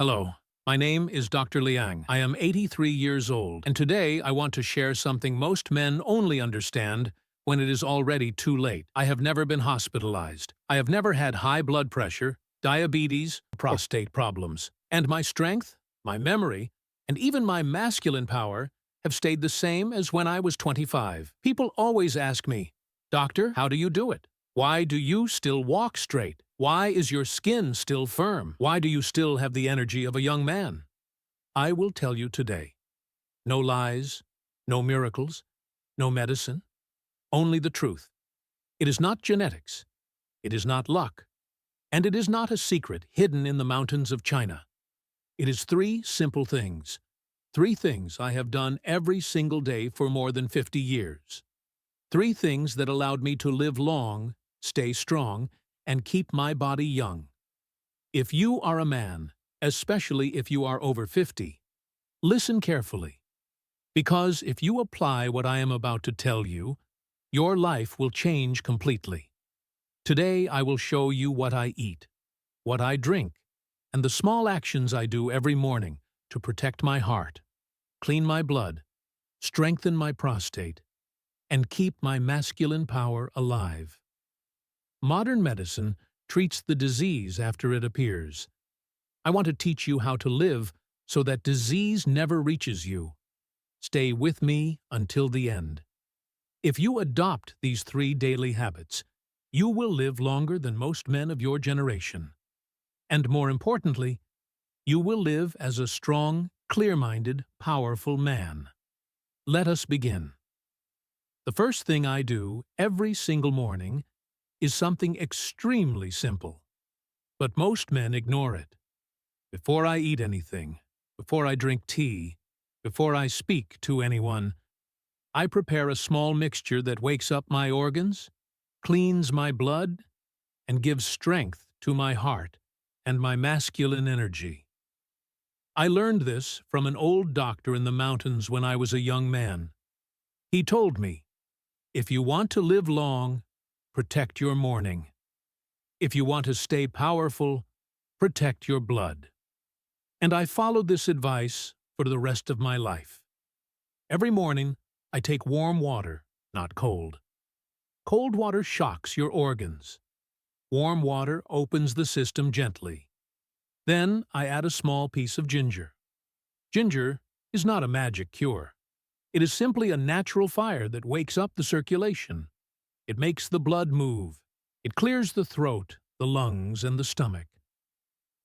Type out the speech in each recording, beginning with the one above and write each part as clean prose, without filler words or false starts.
Hello, my name is Dr. Liang. I am 83 years old, and today I want to share something most men only understand when it is already too late. I have never been hospitalized. I have never had high blood pressure, diabetes, prostate problems. And my strength, my memory, and even my masculine power have stayed the same as when I was 25. People always ask me, "Doctor, how do you do it? Why do you still walk straight? Why is your skin still firm? Why do you still have the energy of a young man?" I will tell you today. No lies, no miracles, no medicine, only the truth. It is not genetics. It is not luck. And it is not a secret hidden in the mountains of China. It is three simple things. Three things I have done every single day for more than 50 years. Three things that allowed me to live long, stay strong, and keep my body young. If you are a man, especially if you are over 50, listen carefully. Because if you apply what I am about to tell you, your life will change completely. Today I will show you what I eat, what I drink, and the small actions I do every morning to protect my heart, clean my blood, strengthen my prostate, and keep my masculine power alive. Modern medicine treats the disease after it appears. I want to teach you how to live so that disease never reaches you. Stay with me until the end. If you adopt these three daily habits, you will live longer than most men of your generation. And more importantly, you will live as a strong, clear-minded, powerful man. Let us begin. The first thing I do every single morning is something extremely simple, but most men ignore it. Before I eat anything, before I drink tea, before I speak to anyone, I prepare a small mixture that wakes up my organs, cleans my blood, and gives strength to my heart and my masculine energy. I learned this from an old doctor in the mountains when I was a young man. He told me, "If you want to live long, protect your morning. If you want to stay powerful, protect your blood." And I followed this advice for the rest of my life. Every morning, I take warm water, not cold. Cold water shocks your organs. Warm water opens the system gently. Then I add a small piece of ginger. Ginger is not a magic cure. It is simply a natural fire that wakes up the circulation. It makes the blood move. It clears the throat, the lungs, and the stomach.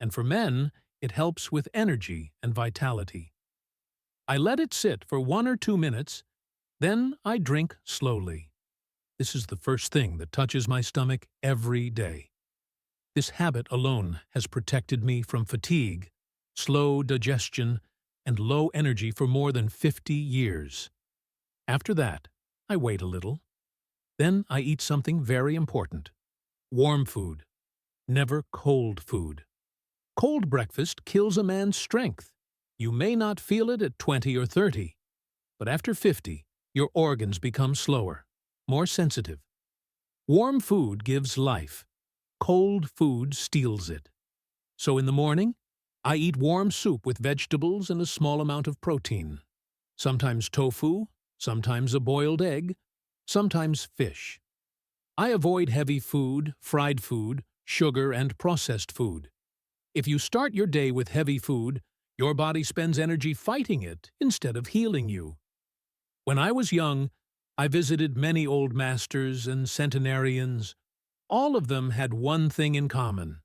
And for men, it helps with energy and vitality. I let it sit for 1 or 2 minutes, then I drink slowly. This is the first thing that touches my stomach every day. This habit alone has protected me from fatigue, slow digestion, and low energy for more than 50 years. After that, I wait a little. Then I eat something very important. Warm food. Never cold food. Cold breakfast kills a man's strength. You may not feel it at 20 or 30, but after 50, your organs become slower, more sensitive. Warm food gives life. Cold food steals it. So in the morning, I eat warm soup with vegetables and a small amount of protein. Sometimes tofu, sometimes a boiled egg, sometimes fish. I avoid heavy food, fried food, sugar, and processed food. If you start your day with heavy food, your body spends energy fighting it instead of healing you. When I was young, I visited many old masters and centenarians. All of them had one thing in common.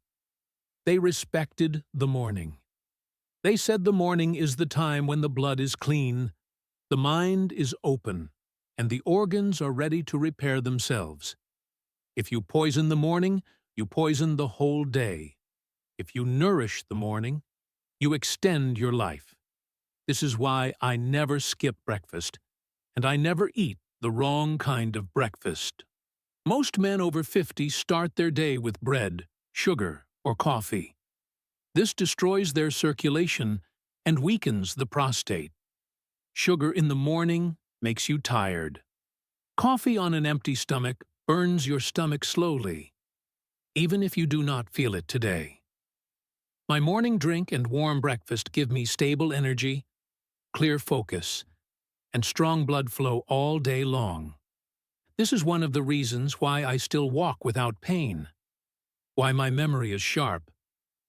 They respected the morning. They said the morning is the time when the blood is clean, the mind is open, and the organs are ready to repair themselves. If you poison the morning, you poison the whole day. If you nourish the morning, you extend your life. This is why I never skip breakfast, and I never eat the wrong kind of breakfast. Most men over 50 start their day with bread, sugar, or coffee. This destroys their circulation and weakens the prostate. Sugar in the morning makes you tired. Coffee on an empty stomach burns your stomach slowly, even if you do not feel it today. My morning drink and warm breakfast give me stable energy, clear focus, and strong blood flow all day long. This is one of the reasons why I still walk without pain, why my memory is sharp,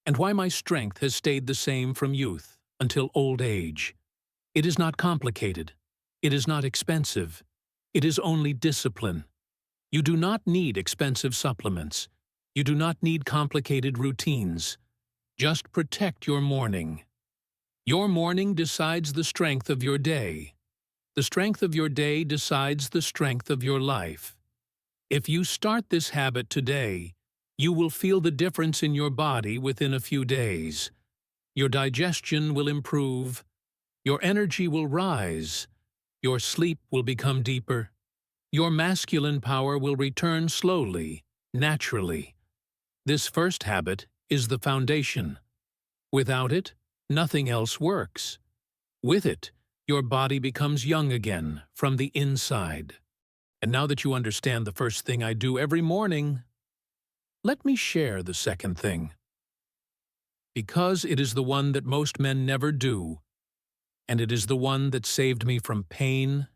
and why my strength has stayed the same from youth until old age. It is not complicated. It is not expensive. It is only discipline. You do not need expensive supplements. You do not need complicated routines. Just protect your morning. Your morning decides the strength of your day. The strength of your day decides the strength of your life. If you start this habit today, you will feel the difference in your body within a few days. Your digestion will improve. Your energy will rise. Your sleep will become deeper. Your masculine power will return slowly, naturally. This first habit is the foundation. Without it, nothing else works. With it, your body becomes young again from the inside. And now that you understand the first thing I do every morning, let me share the second thing. Because it is the one that most men never do, and it is the one that saved me from pain,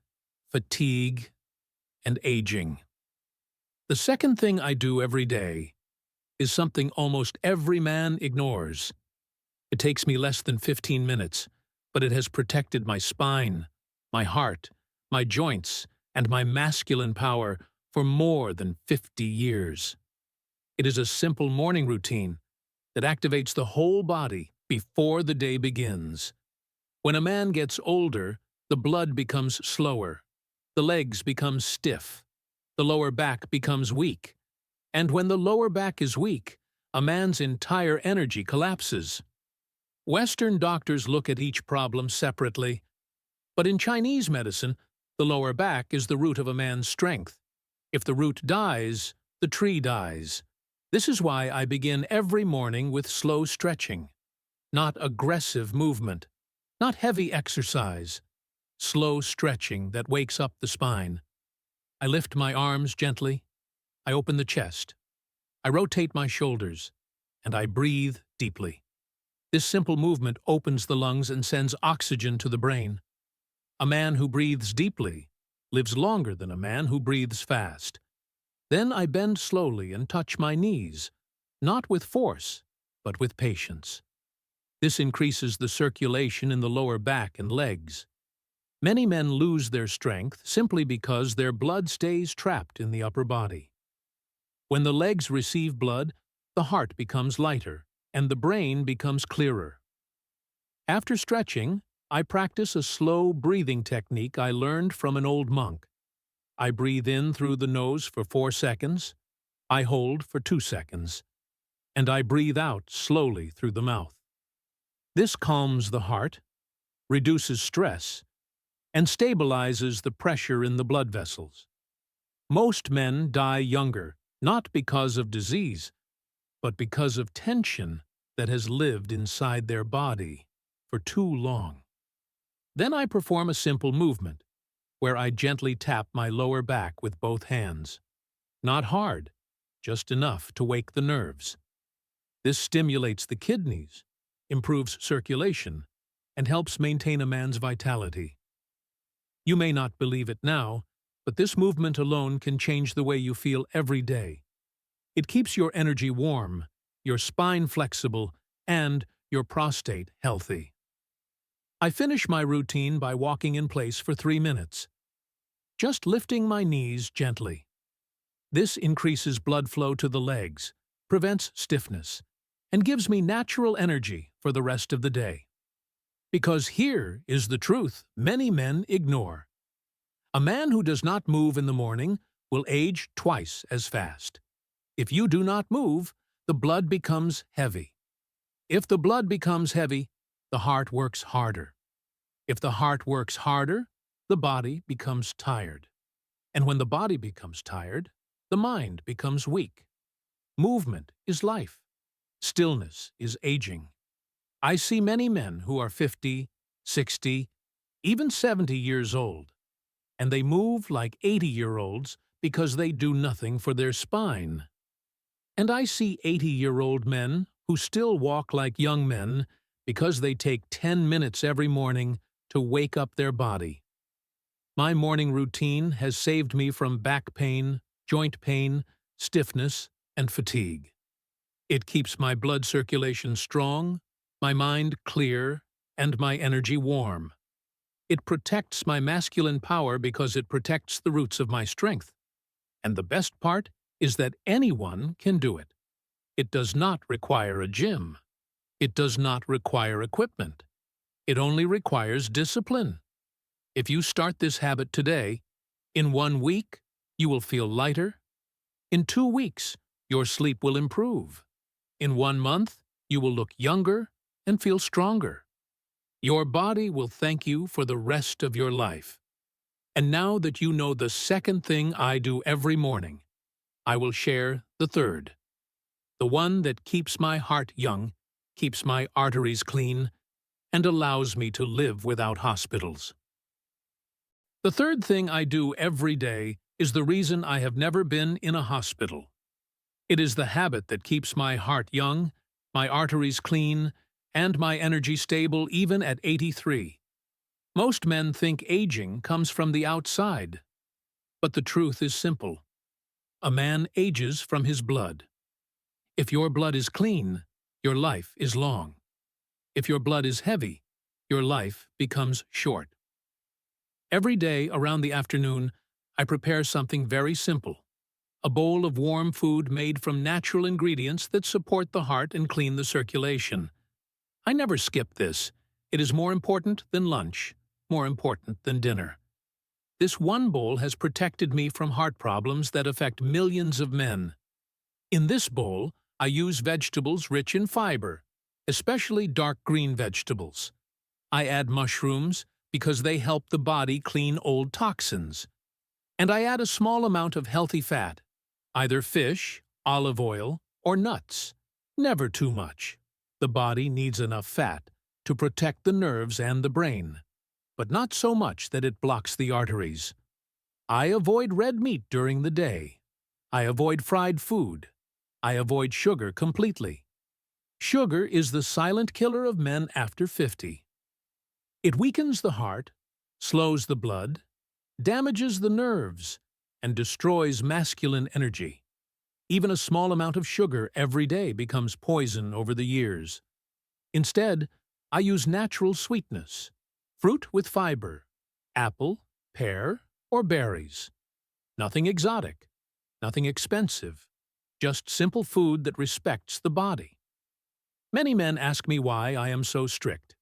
fatigue, and aging. The second thing I do every day is something almost every man ignores. It takes me less than 15 minutes, but it has protected my spine, my heart, my joints, and my masculine power for more than 50 years. It is a simple morning routine that activates the whole body before the day begins. When a man gets older, the blood becomes slower, the legs become stiff, the lower back becomes weak, and when the lower back is weak, a man's entire energy collapses. Western doctors look at each problem separately, but in Chinese medicine, the lower back is the root of a man's strength. If the root dies, the tree dies. This is why I begin every morning with slow stretching, not aggressive movement, not heavy exercise, slow stretching that wakes up the spine. I lift my arms gently, I open the chest, I rotate my shoulders, and I breathe deeply. This simple movement opens the lungs and sends oxygen to the brain. A man who breathes deeply lives longer than a man who breathes fast. Then I bend slowly and touch my knees, not with force, but with patience. This increases the circulation in the lower back and legs. Many men lose their strength simply because their blood stays trapped in the upper body. When the legs receive blood, the heart becomes lighter, and the brain becomes clearer. After stretching, I practice a slow breathing technique I learned from an old monk. I breathe in through the nose for 4 seconds, I hold for 2 seconds, and I breathe out slowly through the mouth. This calms the heart, reduces stress, and stabilizes the pressure in the blood vessels. Most men die younger, not because of disease, but because of tension that has lived inside their body for too long. Then I perform a simple movement, where I gently tap my lower back with both hands. Not hard, just enough to wake the nerves. This stimulates the kidneys, improves circulation, and helps maintain a man's vitality. You may not believe it now, but this movement alone can change the way you feel every day. It keeps your energy warm, your spine flexible, and your prostate healthy. I finish my routine by walking in place for 3 minutes, just lifting my knees gently. This increases blood flow to the legs, prevents stiffness, and gives me natural energy for the rest of the day. Because here is the truth many men ignore. A man who does not move in the morning will age twice as fast. If you do not move, the blood becomes heavy. If the blood becomes heavy, the heart works harder. If the heart works harder, the body becomes tired. And when the body becomes tired, the mind becomes weak. Movement is life. Stillness is aging. I see many men who are 50, 60, even 70 years old, and they move like 80-year-olds because they do nothing for their spine. And I see 80-year-old men who still walk like young men because they take 10 minutes every morning to wake up their body. My morning routine has saved me from back pain, joint pain, stiffness, and fatigue. It keeps my blood circulation strong, my mind clear, and my energy warm. It protects my masculine power because it protects the roots of my strength. And the best part is that anyone can do it. It does not require a gym. It does not require equipment. It only requires discipline. If you start this habit today, in 1 week, you will feel lighter. In 2 weeks, your sleep will improve. In 1 month, you will look younger and feel stronger. Your body will thank you for the rest of your life. And now that you know the second thing I do every morning, I will share the third. The one that keeps my heart young, keeps my arteries clean, and allows me to live without hospitals. The third thing I do every day is the reason I have never been in a hospital. It is the habit that keeps my heart young, my arteries clean, and my energy stable even at 83. Most men think aging comes from the outside. But the truth is simple. A man ages from his blood. If your blood is clean, your life is long. If your blood is heavy, your life becomes short. Every day around the afternoon, I prepare something very simple. A bowl of warm food made from natural ingredients that support the heart and clean the circulation. I never skip this. It is more important than lunch, more important than dinner. This one bowl has protected me from heart problems that affect millions of men. In this bowl, I use vegetables rich in fiber, especially dark green vegetables. I add mushrooms because they help the body clean old toxins. And I add a small amount of healthy fat, either fish, olive oil, or nuts. Never too much. The body needs enough fat to protect the nerves and the brain, but not so much that it blocks the arteries. I avoid red meat during the day. I avoid fried food. I avoid sugar completely. Sugar is the silent killer of men after 50. It weakens the heart, slows the blood, damages the nerves, and destroys masculine energy. Even a small amount of sugar every day becomes poison over the years. Instead, I use natural sweetness, fruit with fiber, apple, pear, or berries. Nothing exotic, nothing expensive, just simple food that respects the body. Many men ask me why I am so strict.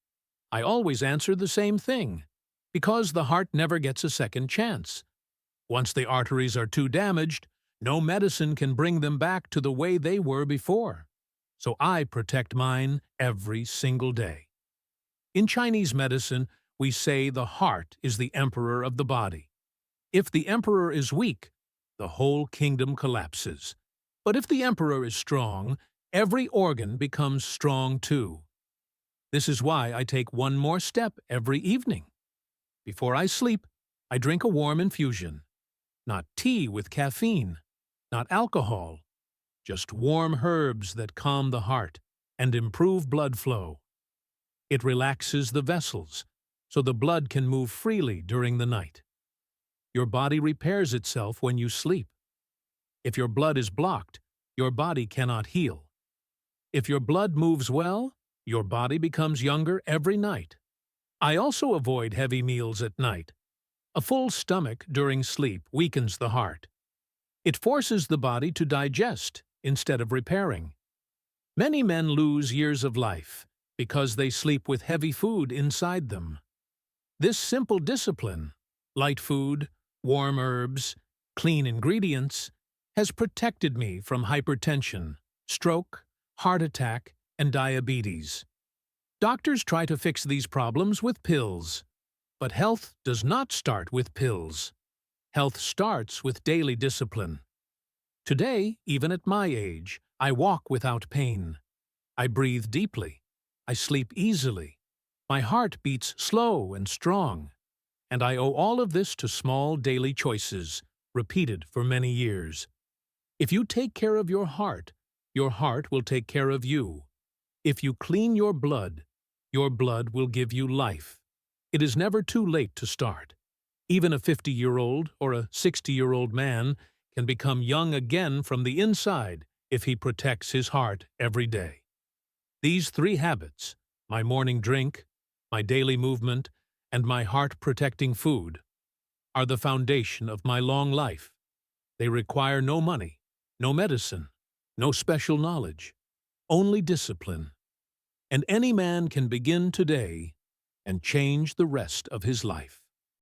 I always answer the same thing, because the heart never gets a second chance. Once the arteries are too damaged, no medicine can bring them back to the way they were before. So I protect mine every single day. In Chinese medicine, we say the heart is the emperor of the body. If the emperor is weak, the whole kingdom collapses. But if the emperor is strong, every organ becomes strong too. This is why I take one more step every evening. Before I sleep, I drink a warm infusion. Not tea with caffeine, not alcohol, just warm herbs that calm the heart and improve blood flow. It relaxes the vessels, so the blood can move freely during the night. Your body repairs itself when you sleep. If your blood is blocked, your body cannot heal. If your blood moves well, your body becomes younger every night. I also avoid heavy meals at night. A full stomach during sleep weakens the heart. It forces the body to digest instead of repairing. Many men lose years of life because they sleep with heavy food inside them. This simple discipline, light food, warm herbs, clean ingredients, has protected me from hypertension, stroke, heart attack, and diabetes. Doctors try to fix these problems with pills, but health does not start with pills. Health starts with daily discipline. Today, even at my age, I walk without pain. I breathe deeply. I sleep easily. My heart beats slow and strong. And I owe all of this to small daily choices, repeated for many years. If you take care of your heart will take care of you. If you clean your blood will give you life. It is never too late to start. Even a 50-year-old or a 60-year-old man can become young again from the inside if he protects his heart every day. These 3 habits, my morning drink, my daily movement, and my heart-protecting food, are the foundation of my long life. They require no money, no medicine, no special knowledge, only discipline. And any man can begin today and change the rest of his life.